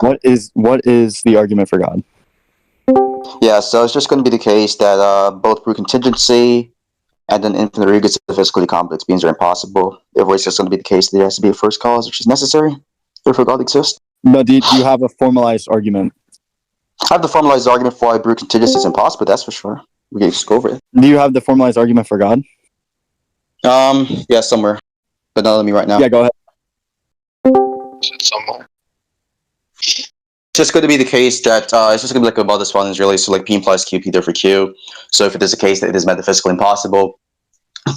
What is the argument for God? Yeah, so it's just going to be the case that both through contingency and an infinite regress of physically complex beings are impossible. Therefore, it's just going to be the case that there has to be a first cause, which is necessary. Therefore, God exists. No, do you have a formalized argument? I have the formalized argument for why brute contingency is impossible, that's for sure. We can just go over it. Do you have the formalized argument for God? Yeah, somewhere. But not let me right now. Yeah, go ahead. Somewhere. It's just going to be the case that it's just going to be like about this one is really so like P implies Q, P therefore Q. So if it is the case that it is metaphysically impossible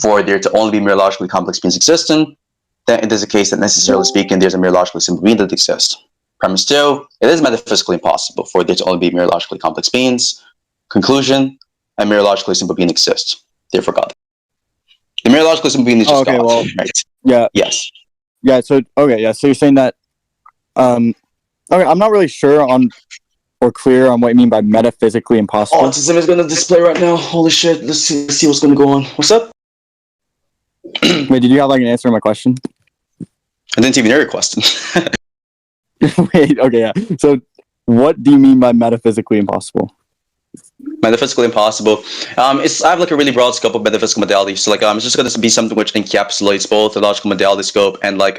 for there to only be merologically complex beings existent, then it is a case that necessarily speaking there's a merologically simple being that exists. Premise 2, it is metaphysically impossible for there to only be merologically complex beings. Conclusion, a merologically simple being exists. Therefore God. The merologically simple being is just God. Well, right? Yeah. Yes. Yeah, so so you're saying that okay, I'm not really sure on or clear on what you mean by metaphysically impossible. Autism is gonna display right now. Holy shit, let's see what's gonna go on. What's up? Wait, did you have like an answer to my question? I didn't even hear your question. Wait, okay, yeah. So what do you mean by metaphysically impossible? Metaphysical impossible. I have like a really broad scope of metaphysical modality. So like it's just going to be something which encapsulates both the logical modality scope and like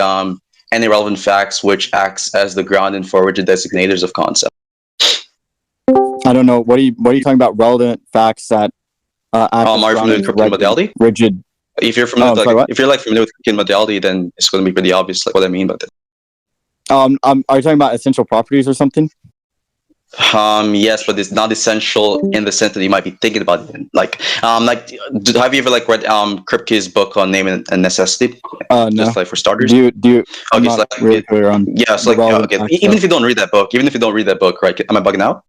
any relevant facts which acts as the ground and for rigid designators of concept. I don't know. What are you talking about? Relevant facts that act as are you familiar with Kripkean modality? Rigid. If you're familiar with familiar with Kripkean modality, then it's going to be pretty obvious like what I mean by that. Are you talking about essential properties or something? Yes, but it's not essential in the sense that you might be thinking about it. Like have you ever like read Kripke's book on name and necessity? No. Just like for starters. Do you? Okay, so like, really clear on. Yeah, so like okay. Even if you don't read that book, right? Am I bugging out?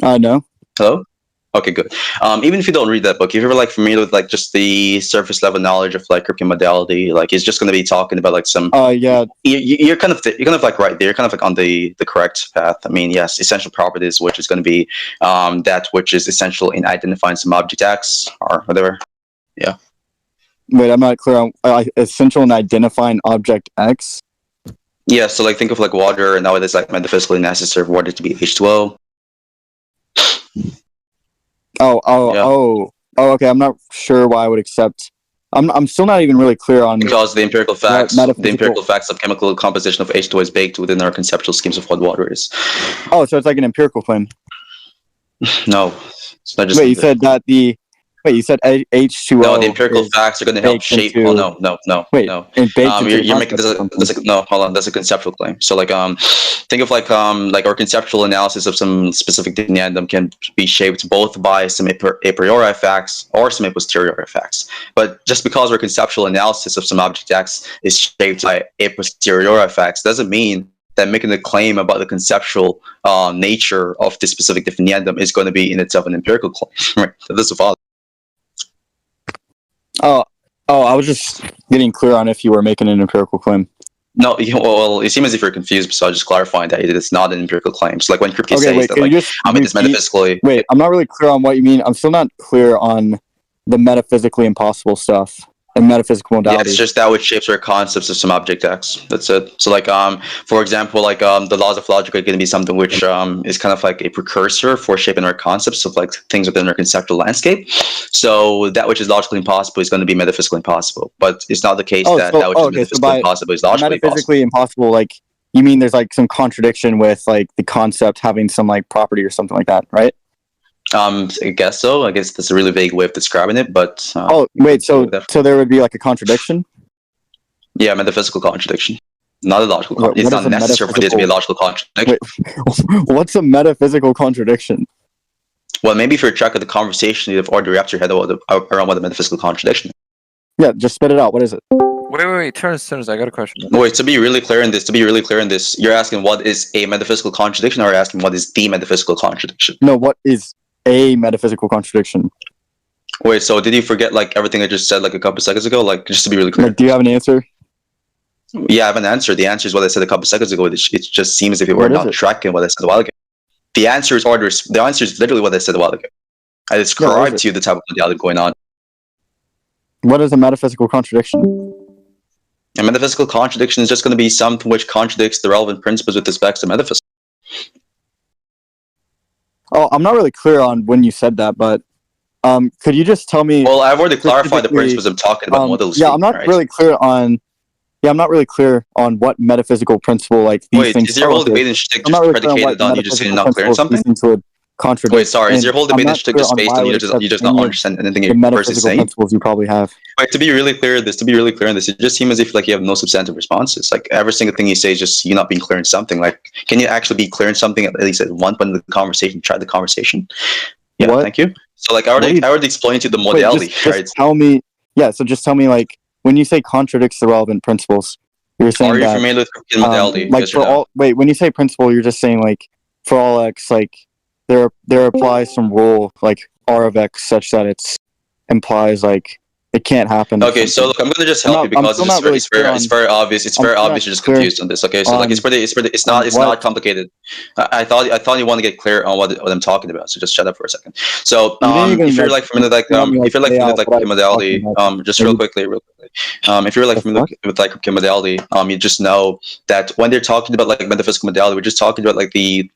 No. Hello. Okay, good. Even if you don't read that book, if you're like familiar with like just the surface level knowledge of like Kripkean modality, like it's just going to be talking about like some. Yeah. You're kind of like right there. You're kind of like on the correct path. I mean, yes, essential properties, which is going to be that which is essential in identifying some object X or whatever. Yeah. Wait, I'm not clear on essential in identifying object X. Yeah. So like think of like water, and now it is like metaphysically necessary for water to be H2O. Okay. I'm not sure why I would accept. I'm still not even really clear on because the empirical facts of chemical composition of H2O is baked within our conceptual schemes of what water is. Oh, so it's like an empirical claim. No, it's not just. Wait, you said that you said H2O. No, the empirical facts are going to help shape. No. Wait, no. You're making this. No, hold on. That's a conceptual claim. So like think of like our conceptual analysis of some specific deniendum can be shaped both by some a priori facts or some a posteriori facts. But just because our conceptual analysis of some object X is shaped by a posteriori facts doesn't mean that making a claim about the conceptual nature of this specific deniendum is going to be in itself an empirical claim. Right? So this is follow. I was just getting clear on if you were making an empirical claim. No, well, it seems as if you're confused, so I'll just clarify that it's not an empirical claim. So like when Kripke says that, like, it's metaphysically... Wait, I'm not really clear on what you mean. I'm still not clear on the metaphysically impossible stuff and metaphysical modalities. Yeah, it's just that which shapes our concepts of some object X. That's it. So like, for example, like the laws of logic are going to be something which is kind of like a precursor for shaping our concepts of like things within our conceptual landscape. So that which is logically impossible is going to be metaphysically impossible. But it's not the case that which is metaphysically impossible is logically metaphysically impossible. Like you mean there's like some contradiction with like the concept having some like property or something like that, right? I guess so. I guess that's a really vague way of describing it, but... so there would be like a contradiction? Yeah, metaphysical contradiction. Not a logical contradiction. It's not necessary for there to be a logical contradiction. Wait, what's a metaphysical contradiction? Well, maybe if you're tracking the conversation, you've already wrapped your head around what a metaphysical contradiction is. Yeah, just spit it out. What is it? Wait, Turnz, I got a question. Wait, to be really clear in this, you're asking what is a metaphysical contradiction, or you're asking what is the metaphysical contradiction? No, what is a metaphysical contradiction? Wait, so did you forget like everything I just said like a couple seconds ago? Like just to be really clear. Like, do you have an answer? Yeah, I have an answer. The answer is what I said a couple seconds ago. It just seems as if you were not tracking what I said a while ago. The answer is literally what I said a while ago. I described to you the type of modality going on. What is a metaphysical contradiction? A metaphysical contradiction is just going to be something which contradicts the relevant principles with respect to metaphysics. Oh, I'm not really clear on when you said that, but could you just tell me? Well, I've already clarified the specifically, principles I'm talking about. Modal yeah, speaking, I'm not right? really clear on. Yeah, I'm not really clear on what metaphysical principle like these Wait, things. is your whole start with. debate and shtick I'm just not really clear on predicated what on you just saying metaphysical not clear on principles something? these things would contradict. Wait, sorry, is And your whole I'm debate and not shtick clear just on based why I on you would just accept not any of understand anything the you're personally metaphysical saying? principles you probably have. Wait, to be really clear on this, it just seems as if like you have no substantive responses. Like every single thing you say is just you not being clear in something. Like, can you actually be clear in something at least at one point in the conversation? Try the conversation. Yeah, What? thank you. So like I already explained to you the Wait, modality, just right? tell me. Yeah, so just tell me like when you say contradicts the relevant principles, you're saying Are you that familiar with modality? like Yes for or no? all. Wait, when you say principle, you're just saying like for all x, like there applies some rule like r of x such that it's implies like it can't happen. or Okay, so something. look, I'm gonna just I'm help not- you I'm because still not really clear it's very obvious. It's I'm very still not obvious you're just clear confused on this. Okay, so like it's on not what- complicated. I thought you want to get clear on what I'm talking about. So just shut up for a second. So You didn't even, if you're like, like familiar like let me, if you're like lay familiar out with like what I was modality, talking about. just Maybe- real quickly, if you're like The familiar fuck? with like modality, you just know that when they're talking about like metaphysical modality, we're just talking about like the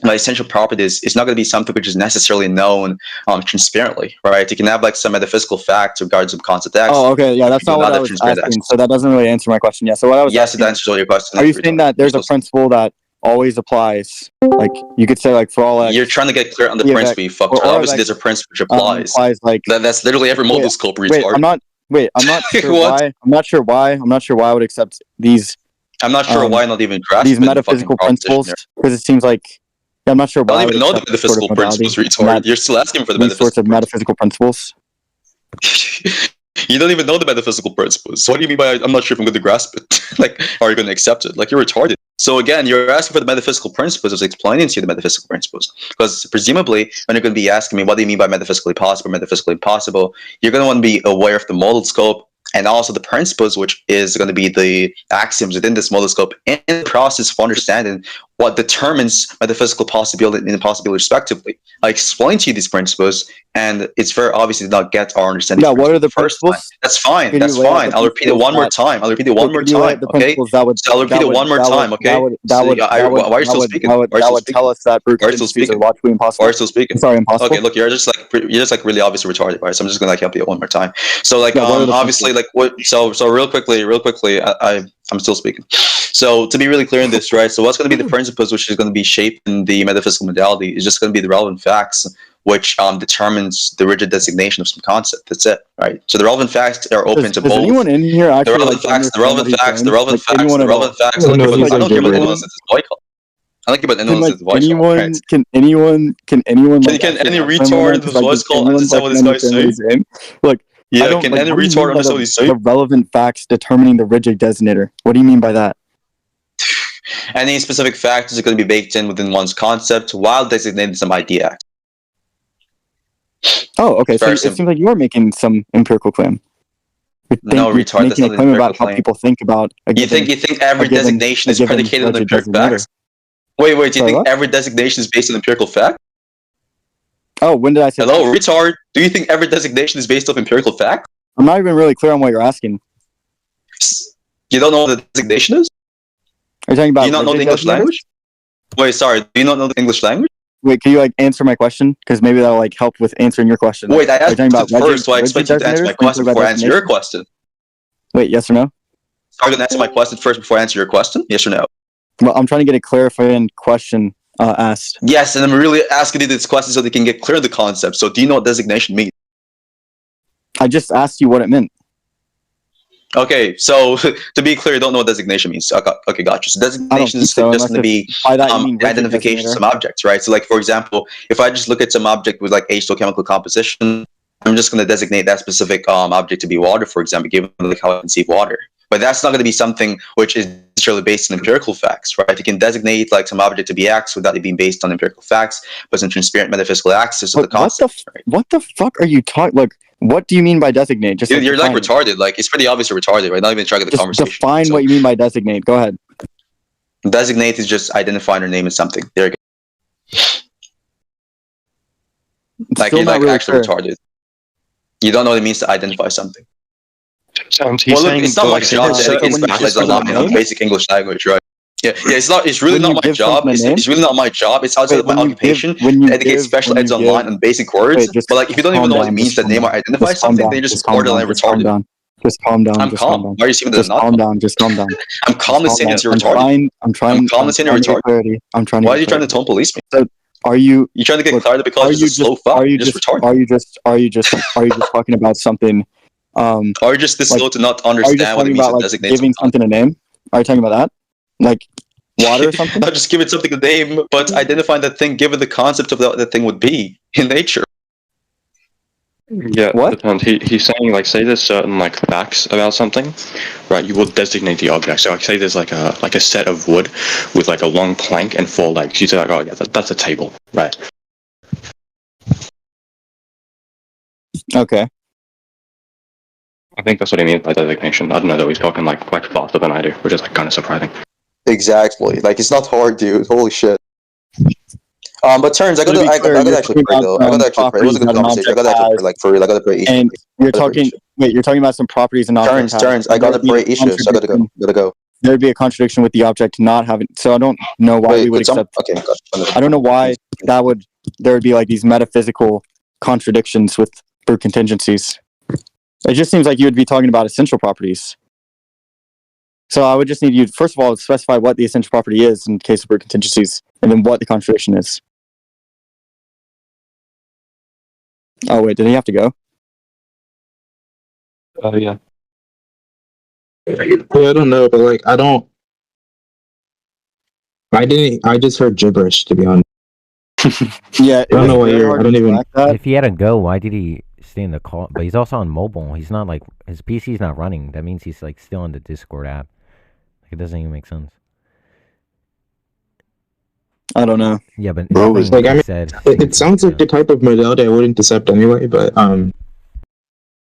essential properties. It's not going to be something which is necessarily known transparently, right? You can have like some metaphysical facts regards some concept X. Oh, okay, yeah, that's not what I was transparent asking. X. So that doesn't really answer my question. Yeah, so what I was Yes, it asking, answers all your questions. are you saying that there's a principle that always applies? Like you could say like for all x, You're trying to get clear on the P of principle, X, you fuck. or Obviously, X, there's a principle which applies. implies like That's literally every modal scope retard. wait, I'm not sure What? why. I'm not sure why I would accept these I'm not sure why not even grasp these the fucking metaphysical proposition principles here. because it seems like I'm not sure I why I don't would even know the accept this sort of metaphysical modality principles, and that retard. You're still asking for the these sorts metaphysical of metaphysical principles. You don't even know the metaphysical principles. So what do you mean by I'm not sure if I'm going to grasp it? Like, are you going to accept it? Like, you're retarded. So again, you're asking for the metaphysical principles. I was explaining to you the metaphysical principles. Because presumably, when you're going to be asking me, what do you mean by metaphysically possible, metaphysically impossible, you're going to want to be aware of the modal scope and also the principles, which is going to be the axioms within this modal scope in the process of understanding what determines metaphysical possibility and impossibility respectively. I explained to you these principles, and it's very obvious you did not get our understanding. Yeah, what are the first time. principles? That's fine. Could That's you lay out fine. the I'll repeat it one more principles time. I'll repeat it one more could you lay out time. the Okay. principles that would So I'll repeat it one more time. Okay. Why are you still speaking? That would tell us that brute Why are you still tendencies are speaking? logically impossible. Why are you still speaking? Sorry, impossible. Okay, look, you're just like really obviously retarded, right? So I'm just gonna like help you one more time. So like Yeah, what are the obviously like what so real quickly, I'm still speaking. So to be really clear in this, right? So what's gonna be the principles which is gonna be shaping the metaphysical modality is just gonna be the relevant facts which determines the rigid designation of some concept. That's it, right? So the relevant facts are open to Does both. anyone in here actually The relevant facts, the relevant facts, the relevant facts, the relevant facts. I don't care about anyone since it's boycott. I don't care about anyone since it's voice call. Right? Can anyone Can any retard with voice call understand what this guy's saying? Look, Yeah, can any retard understand what he's saying? The relevant facts determining the rigid designator. What do you mean by that? Any specific factors are going to be baked in within one's concept while designating some idea. Oh, okay. So it seems like you are making some empirical claim. No, retard. That's making not a claim about claim. how people think about. You think every designation is predicated on empirical facts? Wait. Do you think every designation is based on empirical fact? Oh, when did I say Hello, that? retard. Do you think every designation is based off empirical fact? I'm not even really clear on what you're asking. You don't know what the designation is? Are you talking about? Do you not know the English language? Wait, sorry. Do you not know the English language? Wait, can you like answer my question? Because maybe that'll like help with answering your question. Wait, I asked it first, so I expect you to answer my question before I answer your question. Wait, yes or no? Are you going to answer my question first before I answer your question? Yes or no? Well, I'm trying to get a clarifying question asked. Yes, and I'm really asking you this question so they can get clear on the concept. So do you know what designation means? I just asked you what it meant. Okay, so to be clear, you don't know what designation means. Okay, gotcha. So designation is just going to be identification of some objects, right? So like, for example, if I just look at some object with like H2O chemical composition, I'm just going to designate that specific object to be water, for example, given like how I conceive water. But that's not going to be something which is necessarily based on empirical facts, right? You can designate like some object to be X without it being based on empirical facts, but some transparent metaphysical access to the concept. What the fuck are you talking? Like, what do you mean by designate? Just you're like retarded. Like, it's pretty obvious you're retarded, right? Not even trying to get the conversation. Define what you mean by designate. Go ahead. Designate is just identifying or naming something. There you go. Like, you're like actually retarded. You don't know what it means to identify something. He's Well, look, saying, it's not my like, job to so educate when you speculates give online someone a on name? basic English language, right? Yeah, it's not. It's really When you not my give job. something a name? It's really not my job. It's outside Wait, of my when you give occupation when you to educate give special when eds you online give on basic words. wait, just But like, if you don't even calm know what it down, means just that calm name or down. identify Just calm something, then down, you're just just calm down, borderline just calm retarded. down. Just calm down, I'm just calm calm. down. Why are you saying that I'm Just not calm calm? down, just calm down. I'm Just calmly calm saying down. that you're retarded. I'm I'm calmly saying you're trying to get retarded. clarity. I'm trying to Why get are you trying to clarity. tone police me? So are you You're trying to get look, clarity because are you're you just a slow just fuck. are you You're just just retarded. are you just talking about something Or you're just this like slow to not are you just understand what it talking means about to like designate giving something. something a name? Are you talking about that? Like water or something? Not just giving something a name, but identifying that thing given the concept of what that thing would be in nature. yeah, What? depends. He's saying, like, say there's certain, like, facts about something, right? You will designate the object. So, like, say there's like a set of wood with like a long plank and 4 legs. You say, like, oh yeah, that's a table, right? Okay. I think that's what he means by designation. I don't know though. He's talking like faster than I do, which is like kind of surprising. Exactly. Like, it's not hard, dude. Holy shit. But Turns, I So to gotta, be I, clear, I gotta you're actually talking pray about though. I gotta actually pray. It was a good properties that an conversation. I object gotta actually has, pray, like, for real. I gotta pray issues. and you're talking. Wait, you're talking about some properties an object has. Turns. I gotta There'd be pray a issues. I gotta go. contradiction- There'd be a contradiction with the object not having. So I don't know why we Wait, would could some? accept. Okay, I don't know why there would be like these metaphysical contradictions with for contingencies. It just seems like you would be talking about essential properties. So I would just need you first of all to specify what the essential property is in case of root contingencies, and then what the contradiction is. Oh wait, did he have to go? Yeah. Well, I don't know, but like I just heard gibberish, to be honest. Yeah, I don't know why I don't even. If he had to go, why did he stay in the call? But he's also on mobile. He's not like his PC's not running. That means he's like still in the Discord app. Like it doesn't even make sense. I don't know. Yeah, but Bro, nothing like, he I mean, said. It sounds like the type of modality I wouldn't accept anyway. But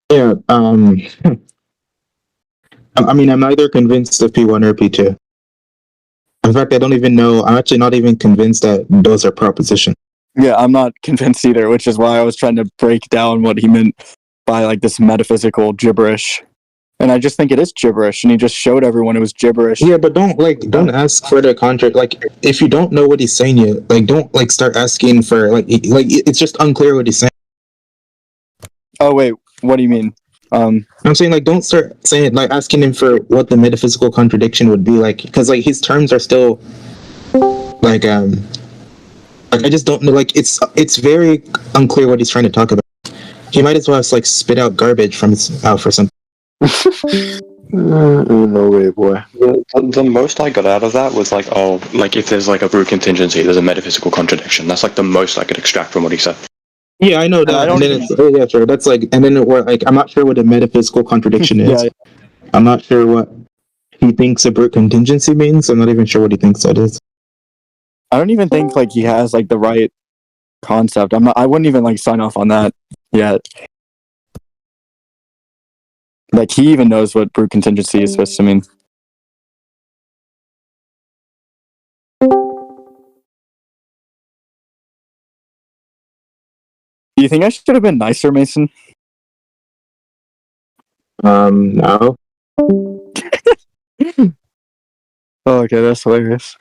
yeah. I mean, I'm neither convinced of P1 or P2. In fact, I don't even know. I'm actually not even convinced that those are propositions. Yeah, I'm not convinced either, which is why I was trying to break down what he meant by like this metaphysical gibberish. And I just think it is gibberish, and he just showed everyone it was gibberish. Yeah, but don't ask for the contract. Like, if you don't know what he's saying yet, like, don't like start asking for like it's just unclear what he's saying. Oh wait, what do you mean? I'm saying like don't start saying like asking him for what the metaphysical contradiction would be like, because like his terms are still like I just don't know, like it's very unclear what he's trying to talk about. He might as well have like spit out garbage from his mouth or something. No way, boy. The most I got out of that was like, oh, like if there's like a brute contingency, there's a metaphysical contradiction. That's like the most I could extract from what he said. Yeah, I know that. I don't and then it's yeah, sure. That's like, and then we're like, I'm not sure what a metaphysical contradiction is. Yeah. I'm not sure what he thinks a brute contingency means. I'm not even sure what he thinks that is. I don't even think like he has like the right concept. I wouldn't even like sign off on that yet. Like he even knows what brute contingency is supposed to mean. Do you think I should have been nicer, Mason? No. Oh, okay, that's hilarious.